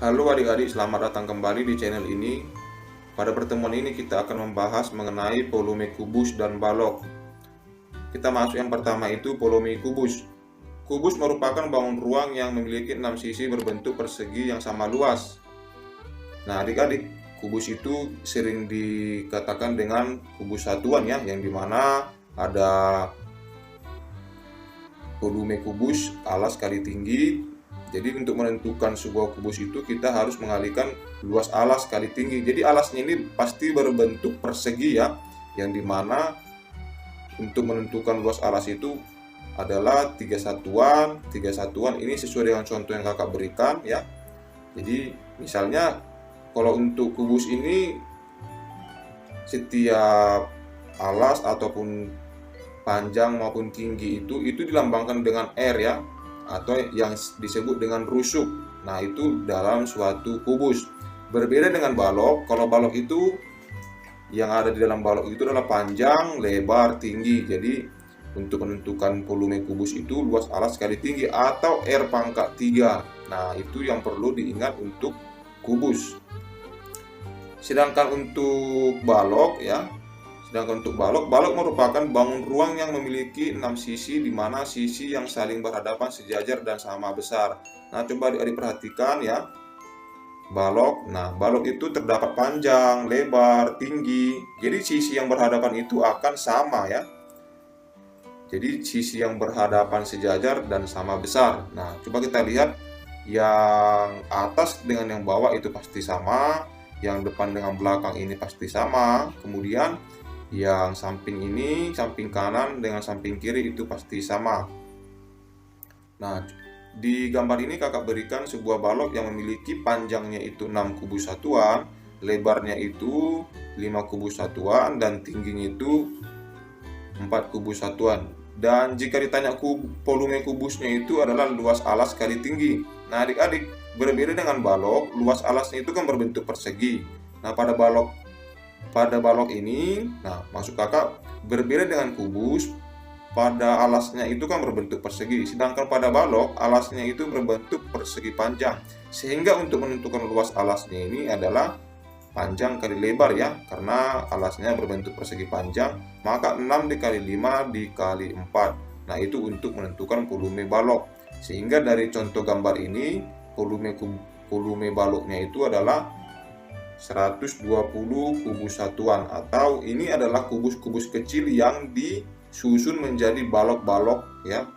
Halo adik-adik, selamat datang kembali di channel ini. Pada pertemuan ini kita akan membahas mengenai volume kubus dan balok. Kita masuk yang pertama itu volume kubus. Kubus merupakan bangun ruang yang memiliki 6 sisi berbentuk persegi yang sama luas. Nah adik-adik, kubus itu sering dikatakan dengan kubus satuan ya, yang dimana ada volume kubus, alas kali tinggi. Jadi untuk menentukan sebuah kubus itu kita harus mengalihkan luas alas kali tinggi. Jadi alasnya ini pasti berbentuk persegi ya, yang dimana untuk menentukan luas alas itu adalah 3 satuan. 3 satuan ini sesuai dengan contoh yang kakak berikan ya. Jadi misalnya kalau untuk kubus ini setiap alas ataupun panjang maupun tinggi itu dilambangkan dengan R ya, atau yang disebut dengan rusuk. Nah itu dalam suatu kubus. Berbeda dengan balok. Kalau balok itu yang ada di dalam balok itu adalah panjang, lebar, tinggi. Jadi untuk menentukan volume kubus itu luas alas kali tinggi atau R pangkat 3. Nah itu yang perlu diingat untuk kubus. Sedangkan untuk balok ya, balok merupakan bangun ruang yang memiliki 6 sisi, di mana sisi yang saling berhadapan sejajar dan sama besar. Nah, coba adik-adik perhatikan ya. Balok. Nah, balok itu terdapat panjang, lebar, tinggi. Jadi sisi yang berhadapan itu akan sama ya. Jadi sisi yang berhadapan sejajar dan sama besar. Nah, coba kita lihat yang atas dengan yang bawah itu pasti sama, yang depan dengan belakang ini pasti sama. Kemudian yang samping ini, samping kanan dengan samping kiri itu pasti sama. Nah, di gambar ini kakak berikan sebuah balok yang memiliki panjangnya itu 6 kubus satuan, lebarnya itu 5 kubus satuan, dan tingginya itu 4 kubus satuan. Dan jika ditanya volume kubusnya itu adalah luas alas kali tinggi. Nah adik-adik, berbeda dengan balok, luas alasnya itu kan berbentuk persegi. Nah pada balok ini, nah maksud kakak berbeda dengan kubus, pada alasnya itu kan berbentuk persegi, sedangkan pada balok alasnya itu berbentuk persegi panjang. Sehingga untuk menentukan luas alasnya ini adalah panjang kali lebar ya, karena alasnya berbentuk persegi panjang, maka 6 dikali 5 dikali 4. Nah itu untuk menentukan volume balok. Sehingga dari contoh gambar ini volume baloknya itu adalah 120 kubus satuan, atau ini adalah kubus-kubus kecil yang disusun menjadi balok-balok ya.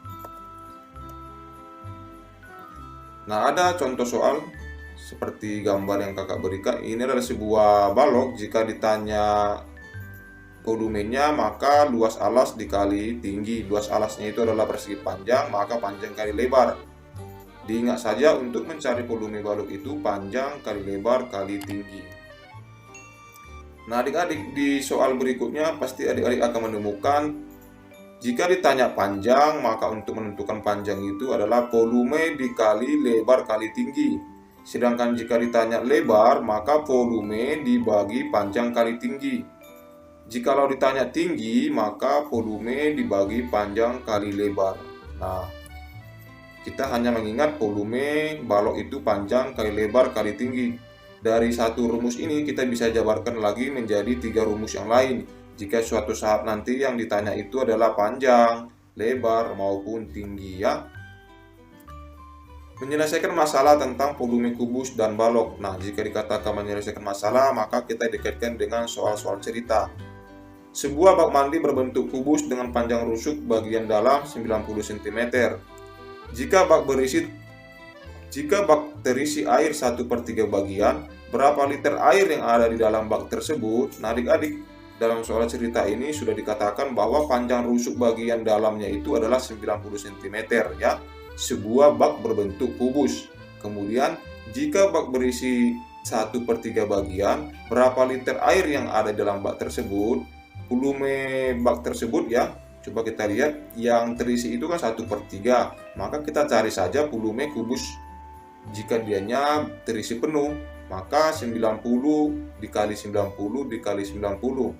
Nah ada contoh soal seperti gambar yang kakak berikan. Ini adalah sebuah balok. Jika ditanya volumenya, maka luas alas dikali tinggi. Luas alasnya itu adalah persegi panjang, maka panjang kali lebar. Diingat saja untuk mencari volume balok itu panjang kali lebar kali tinggi. Nah adik-adik, di soal berikutnya pasti adik-adik akan menemukan jika ditanya panjang, maka untuk menentukan panjang itu adalah volume dikali lebar kali tinggi. Sedangkan jika ditanya lebar, maka volume dibagi panjang kali tinggi. Jikalau ditanya tinggi, maka volume dibagi panjang kali lebar. Nah, kita hanya mengingat volume balok itu panjang kali lebar kali tinggi. Dari satu rumus ini kita bisa jabarkan lagi menjadi 3 rumus yang lain. Jika suatu saat nanti yang ditanya itu adalah panjang, lebar, maupun tinggi ya. Menyelesaikan masalah tentang volume kubus dan balok. Nah, jika dikatakan menyelesaikan masalah, maka kita dikaitkan dengan soal-soal cerita. Sebuah bak mandi berbentuk kubus dengan panjang rusuk bagian dalam 90 cm. Jika bak terisi air 1/3 bagian, berapa liter air yang ada di dalam bak tersebut? Nah adik-adik, dalam soal cerita ini sudah dikatakan bahwa panjang rusuk bagian dalamnya itu adalah 90 cm ya. Sebuah bak berbentuk kubus. Kemudian jika bak berisi 1/3 bagian, berapa liter air yang ada dalam bak tersebut? Volume bak tersebut ya, coba kita lihat, yang terisi itu kan 1/3, maka kita cari saja volume kubus. Jika dianya terisi penuh, maka 90 dikali 90 dikali 90.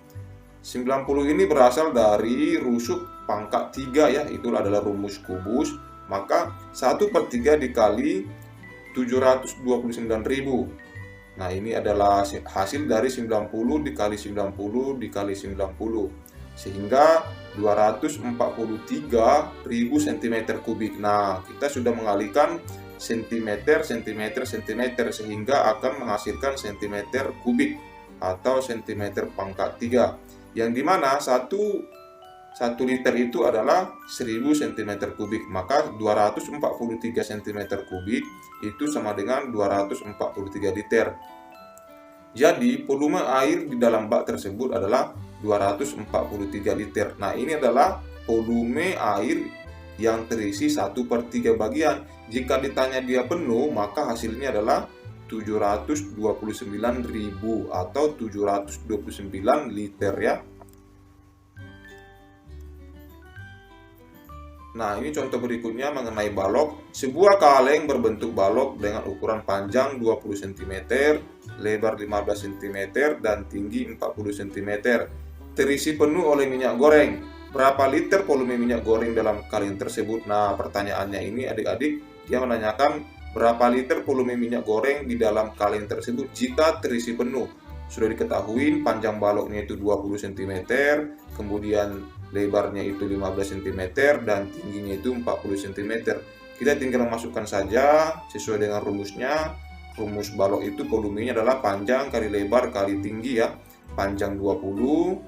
90 ini berasal dari rusuk pangkat 3 ya, itu adalah rumus kubus. Maka 1/3 dikali 729.000. Nah, ini adalah hasil dari 90 dikali 90 dikali 90, sehingga 243.000 cm3. Nah, kita sudah mengalihkan sentimeter, sehingga akan menghasilkan cm3 atau cm pangkat 3, yang dimana 1 liter itu adalah 1000 cm3, maka 243 cm3 itu sama dengan 243 liter. Jadi volume air di dalam bak tersebut adalah 243 liter. Nah, ini adalah volume air yang terisi 1/3 bagian. Jika ditanya dia penuh, maka hasilnya adalah 729.000 atau 729 liter ya. Nah, ini contoh berikutnya mengenai balok. Sebuah kaleng berbentuk balok dengan ukuran panjang 20 cm, lebar 15 cm, dan tinggi 40 cm. Terisi penuh oleh minyak goreng. Berapa liter volume minyak goreng dalam kaleng tersebut? Nah, pertanyaannya ini adik-adik, dia menanyakan berapa liter volume minyak goreng di dalam kaleng tersebut jika terisi penuh. Sudah diketahui panjang baloknya itu 20 cm, kemudian lebarnya itu 15 cm, dan tingginya itu 40 cm. Kita tinggal masukkan saja sesuai dengan rumusnya. Rumus balok itu volumenya adalah panjang kali lebar kali tinggi ya. Panjang 20,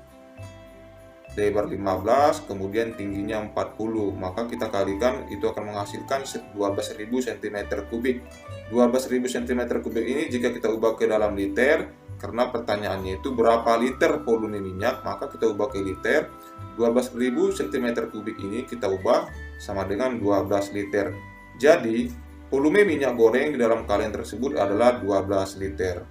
lebar 15, kemudian tingginya 40. Maka kita kalikan, itu akan menghasilkan 12.000 cm3. 12.000 cm3 ini jika kita ubah ke dalam liter, karena pertanyaannya itu berapa liter volume minyak, maka kita ubah ke liter. 12.000 cm3 ini kita ubah sama dengan 12 liter. Jadi volume minyak goreng di dalam kaleng tersebut adalah 12 liter.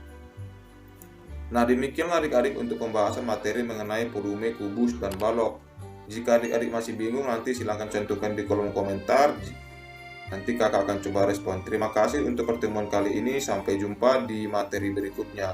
Nah, demikianlah adik-adik untuk pembahasan materi mengenai volume kubus dan balok. Jika adik-adik masih bingung, nanti silahkan cantumkan di kolom komentar. Nanti kakak akan coba respon. Terima kasih untuk pertemuan kali ini. Sampai jumpa di materi berikutnya.